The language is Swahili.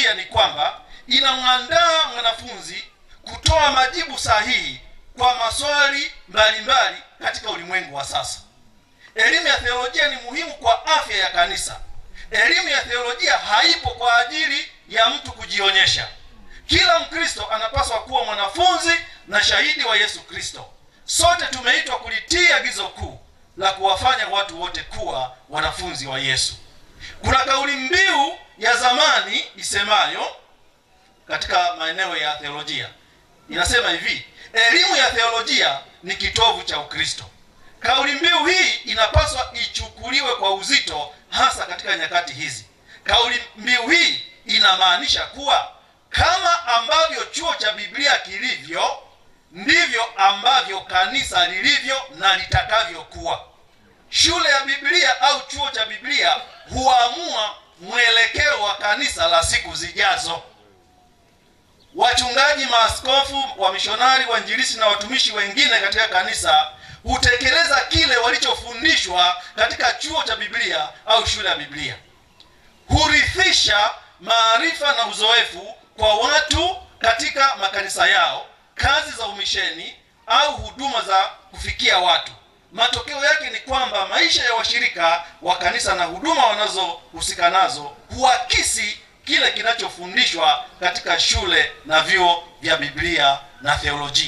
theolojia ni kwamba inamwandaa mwanafunzi kutoa majibu sahihi kwa maswali mbalimbali katika ulimwengu wa sasa. Elimu ya theolojia ni muhimu kwa afya ya kanisa. Elimu ya theolojia haipo kwa ajili ya mtu kujionyesha. Kila Mkristo anapaswa kuwa mwanafunzi na shahidi wa Yesu Kristo. Sote tumeitwa kulitii agizo kuu la kuwafanya watu wote kuwa wanafunzi wa Yesu. Kuna kauli mbiu ya zamani isemayo katika maeneo ya theolojia, inasema hivi: elimu ya theolojia ni kitovu cha Ukristo. Kauli mbiu hii inapaswa ichukuliwe kwa uzito, hasa katika nyakati hizi. Kauli mbiu hii inamaanisha kuwa kama ambavyo chuo cha Biblia kilivyo, ndivyo ambavyo kanisa lilivyo na litakavyokuwa. Shule ya Biblia au chuo cha Biblia huamua mwelekeo wa kanisa la siku zijazo. Wachungaji, maaskofu, wamishonari, wainjilisti na watumishi wengine katika kanisa hutekeleza kile walichofundishwa katika chuo cha Biblia au shule ya Biblia. Hurithisha maarifa na uzoefu kwa watu katika makanisa yao, kazi za umisheni au huduma za kufikia watu. Matokeo yake ni kwamba maisha ya washirika wa kanisa na huduma wanazohusika nazo huakisi kile kinachofundishwa katika shule na vyuo vya Biblia na theolojia.